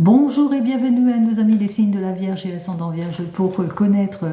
Bonjour et bienvenue à nos amis les signes de la Vierge et l'ascendant Vierge pour connaître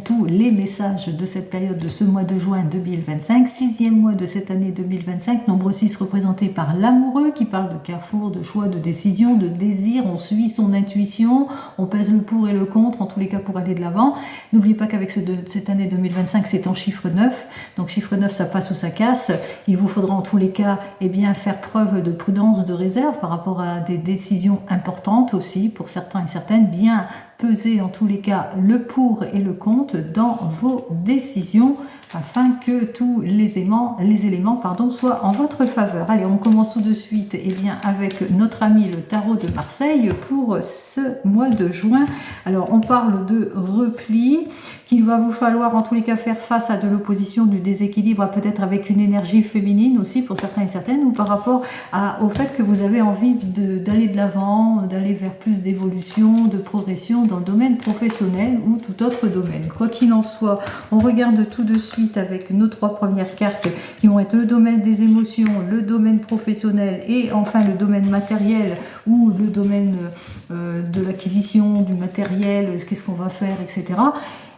tous les messages de cette période de ce mois de juin 2025, sixième mois de cette année 2025, nombre 6 représenté par l'amoureux qui parle de carrefour, de choix, de décision, de désir. On suit son intuition, on pèse le pour et le contre en tous les cas pour aller de l'avant. N'oubliez pas qu'avec cette année 2025 c'est en chiffre 9, donc chiffre 9 ça passe ou ça casse. Il vous faudra en tous les cas faire preuve de prudence, de réserve par rapport à des décisions importantes aussi pour certains et certaines, bien peser en tous les cas le pour et le contre dans vos décisions afin que tous les éléments soient en votre faveur. Allez, on commence tout de suite avec notre ami le tarot de Marseille pour ce mois de juin. Alors, on parle de repli, qu'il va vous falloir en tous les cas faire face à de l'opposition, du déséquilibre, peut-être avec une énergie féminine aussi pour certains et certaines, ou par rapport au fait que vous avez envie d'aller de l'avant, d'aller vers plus d'évolution, de progression dans le domaine professionnel ou tout autre domaine. Quoi qu'il en soit, on regarde tout de suite avec nos trois premières cartes qui vont être le domaine des émotions, le domaine professionnel et enfin le domaine matériel ou le domaine de l'acquisition du matériel, qu'est-ce qu'on va faire, etc.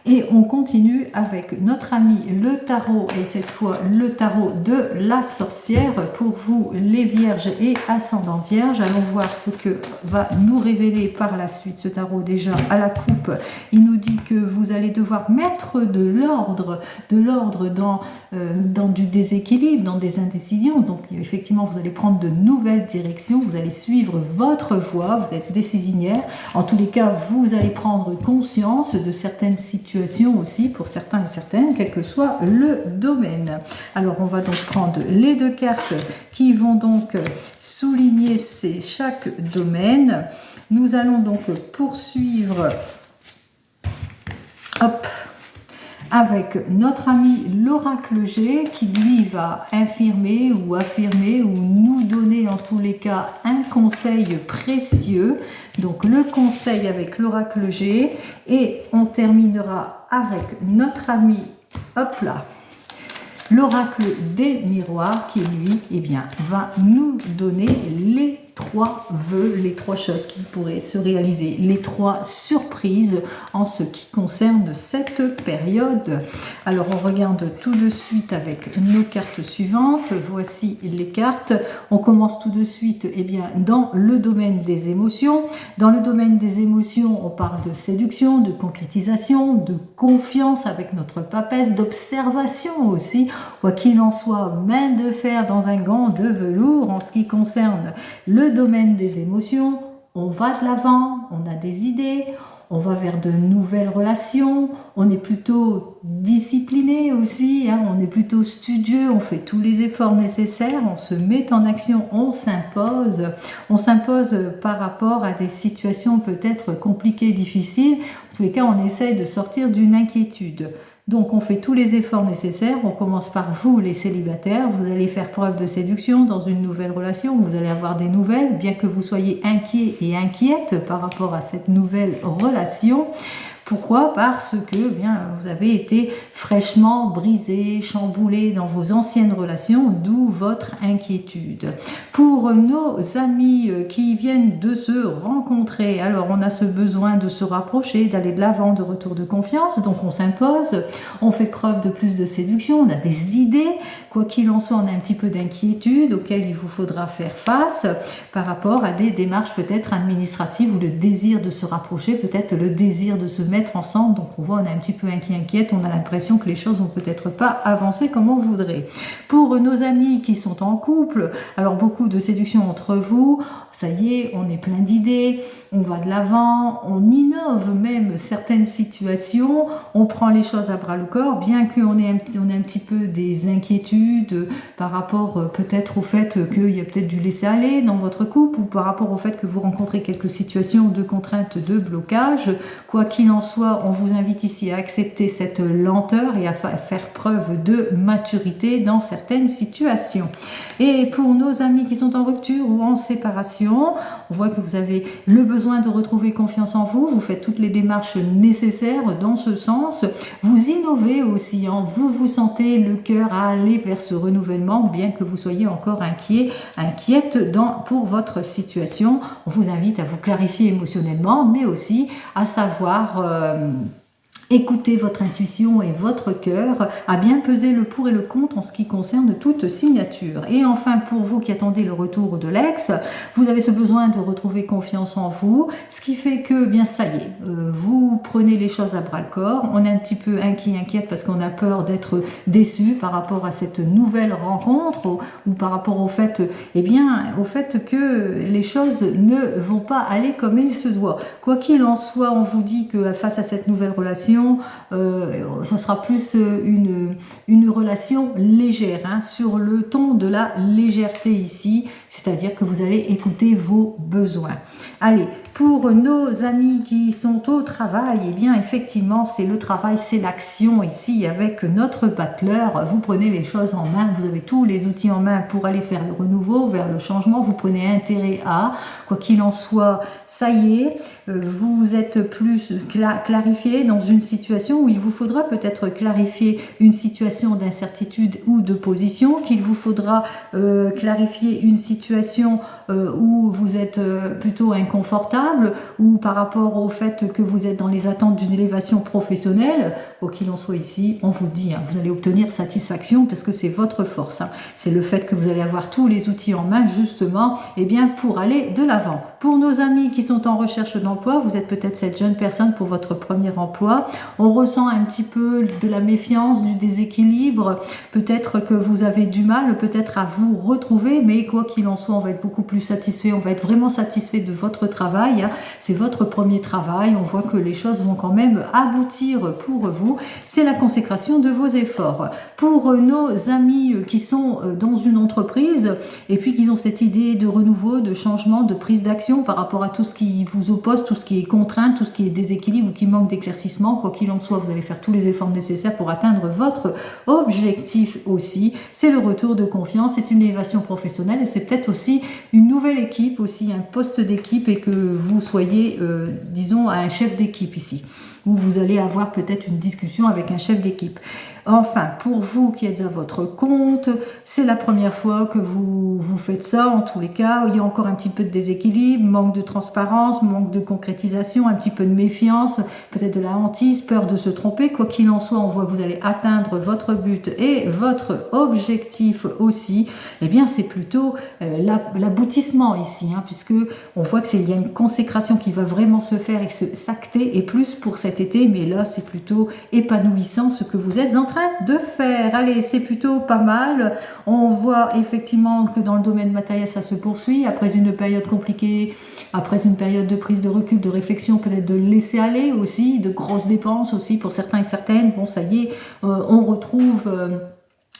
Et on continue avec notre ami le tarot, et cette fois le tarot de la sorcière pour vous les vierges et ascendants vierges. Allons voir ce que va nous révéler par la suite ce tarot. Déjà à la coupe, il nous dit que vous allez devoir mettre de l'ordre dans du déséquilibre, dans des indécisions. Donc effectivement vous allez prendre de nouvelles directions, vous allez suivre votre voie, vous êtes décisionnaire. En tous les cas, vous allez prendre conscience de certaines situations aussi pour certains et certaines, quel que soit le domaine. Alors on va donc prendre les deux cartes qui vont donc souligner chaque domaine. Nous allons donc poursuivre avec notre ami l'oracle G qui lui va affirmer ou nous donner en tous les cas un conseil précieux. Donc le conseil avec l'oracle G, et on terminera avec notre ami l'oracle des miroirs qui lui va nous donner les trois vœux, les trois choses qui pourraient se réaliser, les trois surprises en ce qui concerne cette période. Alors on regarde tout de suite avec nos cartes suivantes. Voici les cartes. On commence tout de suite dans le domaine des émotions. Dans le domaine des émotions, on parle de séduction, de concrétisation, de confiance avec notre papesse, d'observation aussi. Quoi qu'il en soit, main de fer dans un gant de velours en ce qui concerne le domaine des émotions. On va de l'avant, on a des idées, on va vers de nouvelles relations, on est plutôt discipliné aussi, on est plutôt studieux, on fait tous les efforts nécessaires, on se met en action, on s'impose par rapport à des situations peut-être compliquées, difficiles. En tous les cas, on essaye de sortir d'une inquiétude. Donc on fait tous les efforts nécessaires, on commence par vous les célibataires, vous allez faire preuve de séduction dans une nouvelle relation, vous allez avoir des nouvelles, bien que vous soyez inquiet et inquiète par rapport à cette nouvelle relation. Pourquoi ? Parce que vous avez été fraîchement brisé, chamboulé dans vos anciennes relations, d'où votre inquiétude. Pour nos amis qui viennent de se rencontrer, alors on a ce besoin de se rapprocher, d'aller de l'avant, de retour de confiance, donc on s'impose, on fait preuve de plus de séduction, on a des idées, quoi qu'il en soit, on a un petit peu d'inquiétude auxquelles il vous faudra faire face par rapport à des démarches peut-être administratives ou le désir de se rapprocher, peut-être le désir de se mettre ensemble. Donc on voit, on est un petit peu inquiète, on a l'impression que les choses vont peut-être pas avancer comme on voudrait. Pour nos amis qui sont en couple, alors beaucoup de séduction entre vous, ça y est, on est plein d'idées, on va de l'avant, on innove même certaines situations, on prend les choses à bras le corps, bien qu'on ait un petit peu des inquiétudes par rapport peut-être au fait qu'il y a peut-être du laisser-aller dans votre couple, ou par rapport au fait que vous rencontrez quelques situations de contraintes, de blocage. Quoi qu'il en soit, on vous invite ici à accepter cette lenteur et à faire preuve de maturité dans certaines situations. Et pour nos amis qui sont en rupture ou en séparation, on voit que vous avez le besoin de retrouver confiance en vous, vous faites toutes les démarches nécessaires dans ce sens, vous innovez aussi, hein, vous sentez le cœur à aller vers ce renouvellement, bien que vous soyez encore inquiète pour votre situation. On vous invite à vous clarifier émotionnellement, mais aussi à savoir écoutez votre intuition et votre cœur, à bien peser le pour et le contre en ce qui concerne toute signature. Et enfin, pour vous qui attendez le retour de l'ex, vous avez ce besoin de retrouver confiance en vous, ce qui fait que, bien ça y est, vous prenez les choses à bras-le-corps. On est un petit peu inquiète parce qu'on a peur d'être déçu par rapport à cette nouvelle rencontre ou par rapport au fait, au fait que les choses ne vont pas aller comme il se doit. Quoi qu'il en soit, on vous dit que face à cette nouvelle relation, ça sera plus une relation légère, hein, sur le ton de la légèreté ici, c'est-à-dire que vous allez écouter vos besoins. Allez, pour nos amis qui sont au travail, eh bien effectivement c'est le travail, c'est l'action ici avec notre battleur. Vous prenez les choses en main, vous avez tous les outils en main pour aller faire le renouveau, vers le changement, vous prenez intérêt à, quoi qu'il en soit, ça y est, vous êtes plus clarifié dans une situation où il vous faudra peut-être clarifier une situation d'incertitude ou de position, qu'il vous faudra clarifier une situation où vous êtes plutôt inconfortable, ou par rapport au fait que vous êtes dans les attentes d'une élévation professionnelle. Quoi qu'il en soit ici, on vous dit, hein, vous allez obtenir satisfaction parce que c'est votre force, hein. C'est le fait que vous allez avoir tous les outils en main justement pour aller de l'avant. Pour nos amis qui sont en recherche d'emploi, vous êtes peut-être cette jeune personne pour votre premier emploi. On ressent un petit peu de la méfiance, du déséquilibre. Peut-être que vous avez du mal, peut-être à vous retrouver, mais quoi qu'il en soit, on va être beaucoup plus satisfait. On va être vraiment satisfait de votre travail, hein. C'est votre premier travail. On voit que les choses vont quand même aboutir pour vous. C'est la consécration de vos efforts. Pour nos amis qui sont dans une entreprise et puis qui ont cette idée de renouveau, de changement, de prise d'action par rapport à tout ce qui vous oppose, tout ce qui est contrainte, tout ce qui est déséquilibre ou qui manque d'éclaircissement, quoi qu'il en soit, vous allez faire tous les efforts nécessaires pour atteindre votre objectif aussi. C'est le retour de confiance, c'est une élévation professionnelle et c'est peut-être aussi une nouvelle équipe, aussi un poste d'équipe et que vous soyez, disons, un chef d'équipe ici, où vous allez avoir peut-être une discussion avec un chef d'équipe. Enfin, pour vous qui êtes à votre compte, c'est la première fois que vous faites ça, en tous les cas, il y a encore un petit peu de déséquilibre, manque de transparence, manque de concrétisation, un petit peu de méfiance, peut-être de la hantise, peur de se tromper. Quoi qu'il en soit, on voit que vous allez atteindre votre but et votre objectif aussi. Eh bien, c'est plutôt l'aboutissement ici, hein, puisque on voit qu'il y a une consécration qui va vraiment se faire et s'acter, et plus pour cet été, mais là, c'est plutôt épanouissant ce que vous êtes en train de faire. Allez, c'est plutôt pas mal. On voit effectivement que dans le domaine matériel, ça se poursuit. Après une période compliquée, après une période de prise de recul, de réflexion, peut-être de laisser aller aussi, de grosses dépenses aussi pour certains et certaines. Bon, ça y est, on retrouve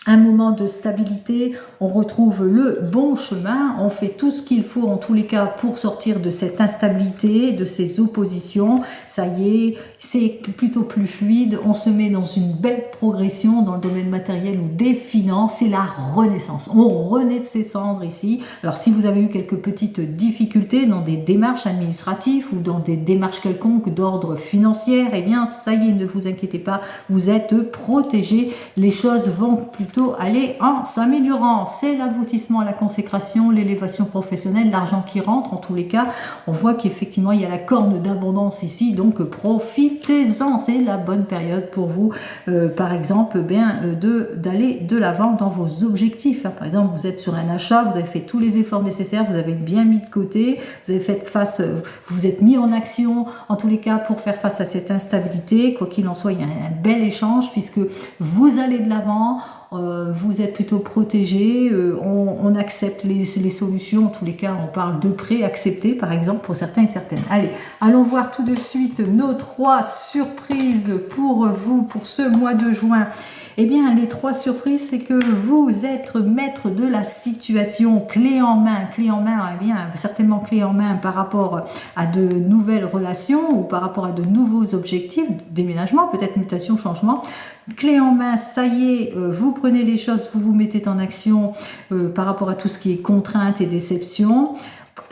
un moment de stabilité, on retrouve le bon chemin, on fait tout ce qu'il faut en tous les cas pour sortir de cette instabilité, de ces oppositions. Ça y est, c'est plutôt plus fluide, on se met dans une belle progression dans le domaine matériel ou des finances, c'est la renaissance. On renaît de ses cendres ici. Alors si vous avez eu quelques petites difficultés dans des démarches administratives ou dans des démarches quelconques d'ordre financier, eh bien ça y est, ne vous inquiétez pas, vous êtes protégés, les choses vont plutôt aller en s'améliorant. C'est l'aboutissement, la consécration, l'élévation professionnelle, l'argent qui rentre. En tous les cas, on voit qu'effectivement il y a la corne d'abondance ici, donc profitez-en, c'est la bonne période pour vous, par exemple, d'aller de l'avant dans vos objectifs. Par exemple, vous êtes sur un achat, vous avez fait tous les efforts nécessaires, vous avez bien mis de côté, vous avez fait face, vous êtes mis en action, en tous les cas, pour faire face à cette instabilité. Quoi qu'il en soit, il y a un bel échange puisque vous allez de l'avant. Vous êtes plutôt protégé, on accepte les solutions, en tous les cas on parle de prêt accepté par exemple pour certains et certaines. Allez, allons voir tout de suite nos 3 surprises pour vous pour ce mois de juin. Eh bien, les 3 surprises, c'est que vous êtes maître de la situation, clé en main, eh bien, certainement clé en main par rapport à de nouvelles relations ou par rapport à de nouveaux objectifs, déménagement, peut-être mutation, changement. Clé en main, ça y est, vous prenez les choses, vous vous mettez en action par rapport à tout ce qui est contrainte et déception.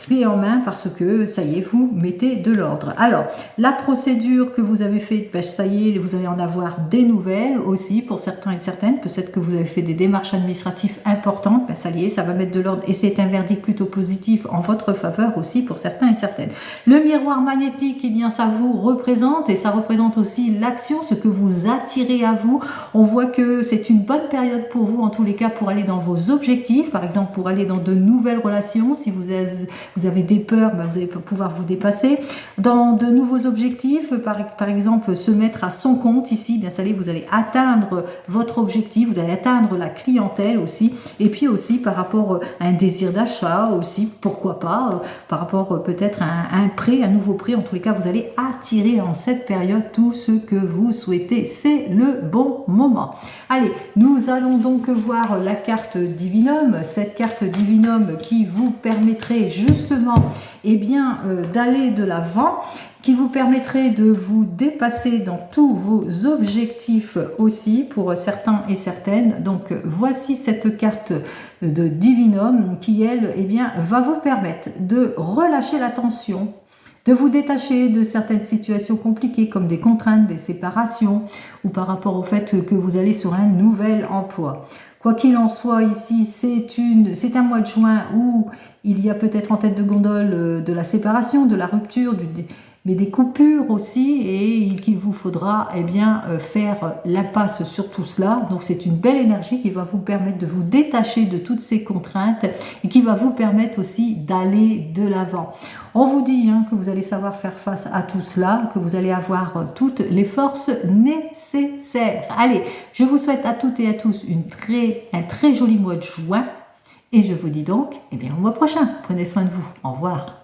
Clé en main parce que ça y est, vous mettez de l'ordre. Alors, la procédure que vous avez faite, ben, ça y est, vous allez en avoir des nouvelles aussi pour certains et certaines. Peut-être que vous avez fait des démarches administratives importantes, ben, ça y est, ça va mettre de l'ordre et c'est un verdict plutôt positif en votre faveur aussi pour certains et certaines. Le miroir magnétique, eh bien, ça vous représente et ça représente aussi l'action, ce que vous attirez à vous. On voit que c'est une bonne période pour vous, en tous les cas, pour aller dans vos objectifs, par exemple, pour aller dans de nouvelles relations. Si vous avez des peurs, ben vous allez pouvoir vous dépasser. Dans de nouveaux objectifs, par exemple, se mettre à son compte ici, bien ça y est, vous allez atteindre votre objectif, vous allez atteindre la clientèle aussi. Et puis aussi par rapport à un désir d'achat aussi, pourquoi pas, par rapport peut-être à un prêt, un nouveau prêt. En tous les cas, vous allez attirer en cette période tout ce que vous souhaitez. C'est le bon moment. Allez, nous allons donc voir la carte Divinum, cette carte Divinum qui vous permettrait justement d'aller de l'avant, qui vous permettrait de vous dépasser dans tous vos objectifs aussi pour certains et certaines. Donc voici cette carte de Divinum qui, elle, va vous permettre de relâcher la tension, de vous détacher de certaines situations compliquées comme des contraintes, des séparations ou par rapport au fait que vous allez sur un nouvel emploi. Quoi qu'il en soit, ici, c'est un mois de juin où il y a peut-être en tête de gondole de la séparation, de la rupture, mais des coupures aussi, et qu'il vous faudra faire l'impasse sur tout cela. Donc c'est une belle énergie qui va vous permettre de vous détacher de toutes ces contraintes et qui va vous permettre aussi d'aller de l'avant. On vous dit que vous allez savoir faire face à tout cela, que vous allez avoir toutes les forces nécessaires. Allez, je vous souhaite à toutes et à tous un très joli mois de juin et je vous dis donc au mois prochain. Prenez soin de vous. Au revoir.